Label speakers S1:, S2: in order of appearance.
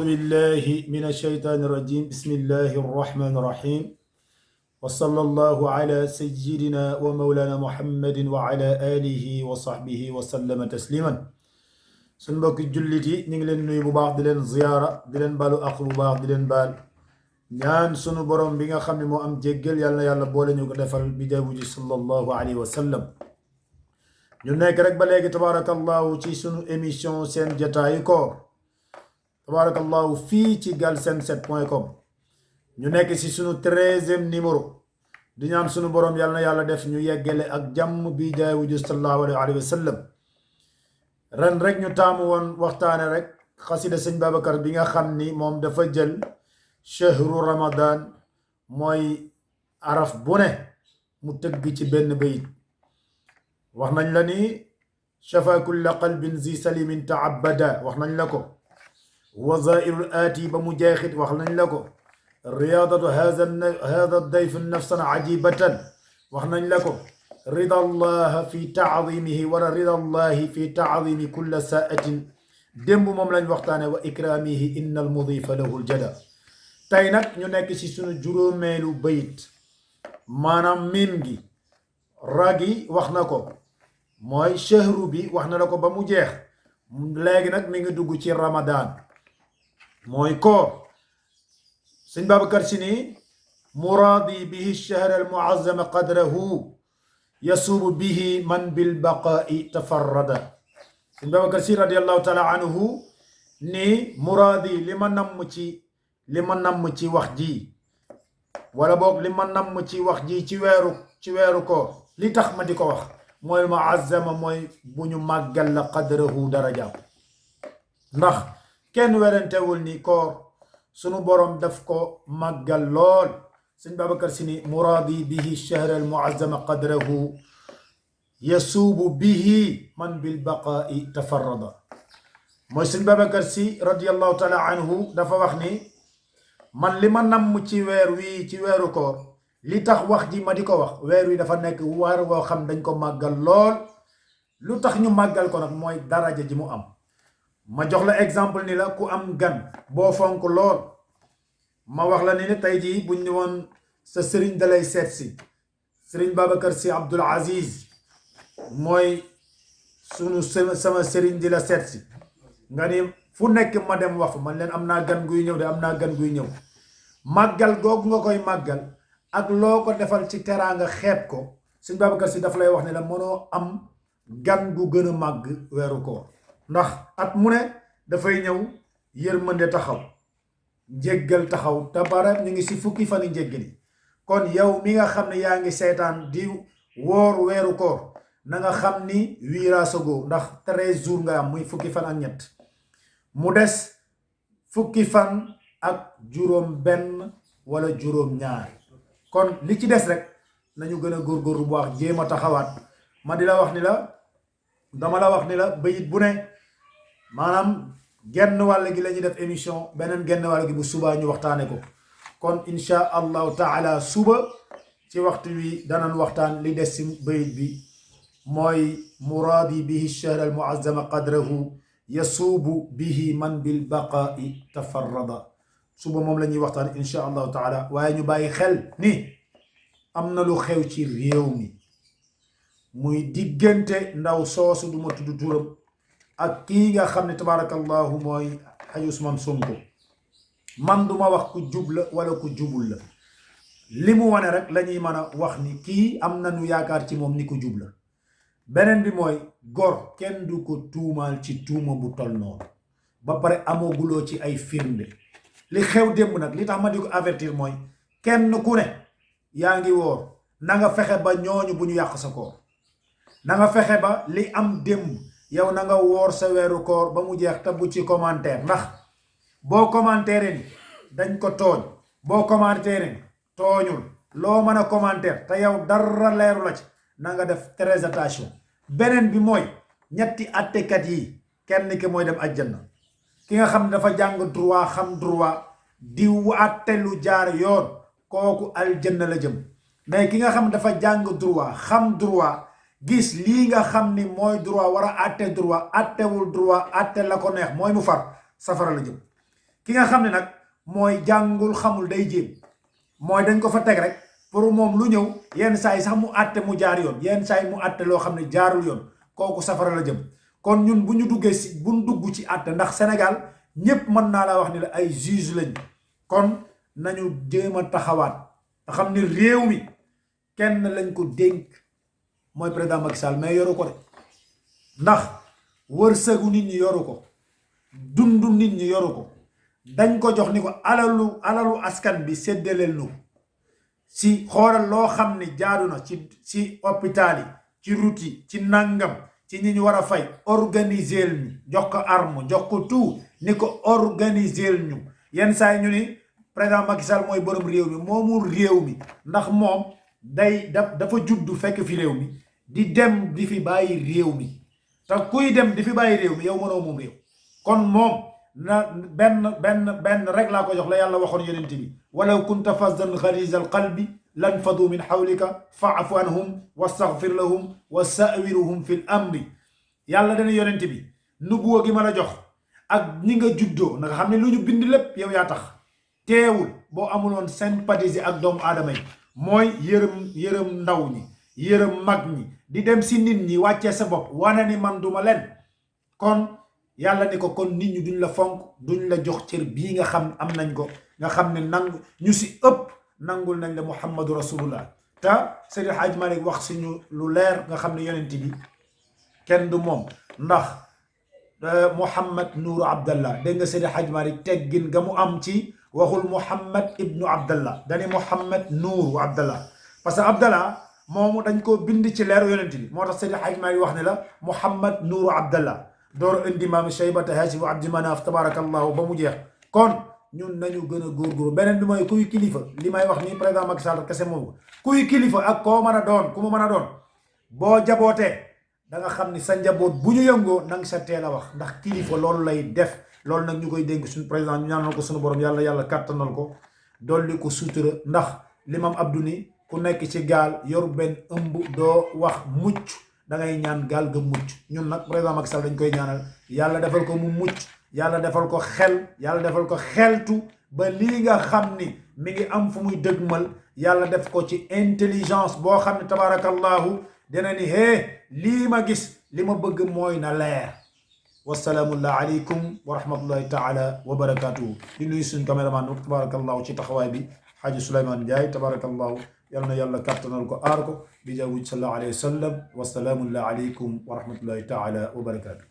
S1: أعوذ بالله من الشيطان الرجيم بسم الله الرحمن الرحيم وصلى الله على سيدنا ومولانا محمد وعلى آله وصحبه وسلم تسليما سنبك جلتي نغلن نوي بو باخ دي زياره دي بالو اخ بو باخ دي بال ñaan sunu borom bi nga xamni mo am jéggel yalla yalla boole ñu ko defal bi jabu ji sallallahu alayhi wa sallam ñu nek rek ba legi tabarakallahu ci sunu émission sen jotaay ko tabarakallahu fi ci galsen7.com ñu nek ci sunu 13e numéro di ñaan sunu borom yalla yalla def ñu yeggale ak jamm bi jabu ji sallallahu alayhi wa sallam ran rek ñu taamu won waxtaane rek xasida seigne Babacar bi nga xamni mom dafa jël shahru ramadan moy araf bu ne mu teug ci ben bayit wax nañ la ni shafa kull qalbin zi salimin ta'abbada wax nañ la ko wazairul ati ba mu jeexit wax nañ la ko riyadatu hadha ad-dayf nafsan ajibatan wax nañ la ko rida allah fi ta'zimihi wa rida allah fi ta'zimi kull sa'atin demb mom lañ waxtane wa ikramihi innal mudhifa lahu al-jada tay nak ñu nekk ci sunu juróomeelu bayit manam mim gi ragi wax na ko mooy shahru bi wax na la ko ba mu jeex léegi nag mi ngi dugg ci ramadan mooy koor sëñ Babacar Si ni muradi bihi shahr al muazzama qadrahu yasubu bihi man bil baqa'i tafarrada sëñ Babacar Si radiyallahu taala anhu ni muradi li ma namm ci wax ji wala boog li ma namm ci wax ji ci weeru ko li tax ma di ko wax mooy muazzama mooy bu ñu màggal la qadrahu darajaam ndax kenn werantewul ni koor sunu borom daf ko màggal lool sëñ Babacar Si ni muradi bihi shahr al muazzama qadrahu yasuubu bihi man bil baqaa'i tafarrada mooy sëñ Babacar Si radiyallahu taala anhu dafa wax ni man li ma namm ci weer wi ci weeru koor li tax wax ji ma di ko wax weer wi dafa nekk waar woo xam dañ ko màggal lool lu tax ñu màggal ko nag mooy daraja ji mu am ma jox la exemple ni la ku am gan boo fonk lool ma wax la ni ne tey jii buñ ni woon sa sëriñ dalay seet si sëriñ Babacar Si Abdul Aziz mooy sunu sama sëriñ di la seet si nga ni fu nekk ma dem wax man leen am naa gan guy ñëw de am naa gan guy ñëw màggal googu nga koy màggal ak loo ko defal ci teraanga xeeb ko sëñ Babacar Si daf lay wax ne la mënoo am gan gu gën a màgg weeru koor ndax at mu ne dafay ñëw yërmande taxaw njéggal taxaw te bara ñu ngi si fukki fan yi njéggali kon yow mi nga xam ne yaa ngi seetaan di woor weeru koor na nga xam ni wiiraasago ndax 13 jours nga am muy fukki fan ak ñett mu des fukki fan ak juróom benn wala juróom ñaar kon li ci des rek nañu gën a góorgóorlu bu wax jéem a taxawaat ma di la wax ni la dama la wax ni la bayit bu ne maanaam genn wàll gi la ñuy def émission beneen genn wàll gi bu subaa ñu waxtaane ko kon insha allahu taala suba ci waxtu wi danan waxtaan li des ci bayit bi mooy muraadi bihi shahr al muazzama qadrahu yasuubu bihi man bil baqaa'i tafarrada suba moom la ñuy waxtaan insha allahu taala waaye ñu bàyyi xel ni am na lu xew ci réew mi muy diggante ndaw soosu du ma tudd turam ak kii nga xam ne tabarakallahu mooy Hadj Ousmane Sonko man duma wax ku jub la wala ku jubul la li mu wane rek la ñuy mën a wax ni kii am nañu yaakaar ci moom ni ku jub la beneen bi mooy gor kenn du ko tuumaal ci tuuma bu tol noonu ba pare amaguloo ci ay firnde li xew démb nag li tax ma di ko avertir mooy kenn ku ne yaa ngi woor na nga fexe ba ñooñu bu ñu yàq sa koor na nga fexe ba li am démb yow na nga woor sa weeru koor ba mu jeex te bu ci commentaire ndax boo commentaire ni dañ ko tooñ boo commentaire ni tooñul loo mën a commentaire te yow dara leeru la ci na nga def très attention beneen bi mooy ñetti attekat yi kenn ki mooy dem àjjana ki nga xam ne dafa jàng droit xam droit di àtte lu jaar yoon kooku aljanna la jëm mais ki nga xam ne dafa jàng droit xam droit gis lii nga xam ni mooy droit war a àtte droit àttewul droit àtte la ko neex mooy mu far safara la jëm ki nga xam ne nag mooy jàngul xamul day jéem mooy dañ ko fa teg rek pour moom lu ñëw yenn saa yi sax mu àtte mu jaar yoon yenn saa yi mu àtte loo xam ne jaarul yoon kooku safara la jëm. kon ñun bu ñu duggee si bu ñu dugg ci àtte ndax Sénégal ñépp mën naa laa wax ni la ay juge lañ kon nañu jéem a taxawaat nga xam ni réew mi kenn lañ ko dénk mooy président Macky Sall mais yoru ko de ndax wërsëgu nit ñi yoru ko dundu nit ñi yoru ko dañ ko jox ni ko alalu askan bi séddaleel nu si xoolal loo xam ni jaadu na ci hôpital yi ci route yi ci nangam ci ñi ñu war a fay organiser ñu jox ko arme jox ko tout ni ko organiser ñu yenn saa yi ñu ni président Macky Sall mooy borom réew mi moomul réew mi ndax moom dafa juddu fekk fi réew mi di dem di fi bàyyi réew mi te kuy dem di fi bàyyi réew mi yow mënoo moom réew kon moom na benn rek laa ko jox la yàlla waxoon yonent bi walaw kunta fasdan xaliza al qalbi lan fadu min xawlika faafu anhum wastaghfir lahum wasawiruhum fi l amri yàlla dana yonent bi nubuwa gi ma la jox ak ñi nga juddoo nga xam ne lu ñu bind lépp yow yaa tax teewul boo amuloon sympathie ak doomu aadama yi mooy yërëm ndaw ñi yërëm mag ñi di dem si nit ñi wàccee sa bopp wane ni man duma leen kon yàlla ni ko kon nit ñi duñ la fonk duñ la jox cër bii nga xam am nañ ko nga xam ne ñu si ëpp nangul nañ la muhammadu rasulullah te Seydi Hadj Malick wax si ñu lu leer nga xam ne yonent bi kenn du moom ndax Muhammad Nuuru Abdallah dégg nga Seydi Hadj Malick teggin nga mu am ci waxul Muhammad ibnu Abdallah dani Muhammad Nuuru Abdallah parce que Abdallah moomu dañ ko bind ci leeru yonent bi moo tax Seydi Hadj Malick wax ne la Muhammad Nuuru Abdallah door indi maam Shaybata Haashim Abdi Manaaf tabarakallahu ba mu jeex kon ñun nañu gën a góorgóorlu beneen bi mooy kuy kilifa li may wax nii président Macky Sall kese moom kuy kilifa ak koo mën a doon ku mu mën a doon boo jabootee da nga xam ni sa njaboot bu ñu yëngoo nang sa teel a wax ndax kilifa loolu lay def loolu nag ñu koy dénk suñu président ñu ñaanal ko suñu borom yàlla kàttanal ko dolli ko sutura ndax limam Abdou ni ku nekk ci gaal yor benn ëmb doo wax mucc da ngay ñaan gaal ga mucc ñun nag président Macky Sall dañ koy ñaanal yàlla defal ko mu mucc yàlla defal ko xel yàlla defal ko xeltu ba lii nga xam ni mi ngi am fu muy dëgmal yàlla def ko ci intelligence boo xam ne tabarakallahu dina ni lii ma gis li ma bëgg mooy na leer wasalaamu aleykum wa rahmatullahi taala wa barakatuhu di nuyu suñ caméraman tabarakallahu ci taxawaay bi Xaaji Souleymane Ndiaye tabarakallahu yal na yàlla kàttanal ko aar ko bi jaww sallallahu alayhi wa sallam wasalaamu aleykum wa rahmatullahi taala wa barakatuhu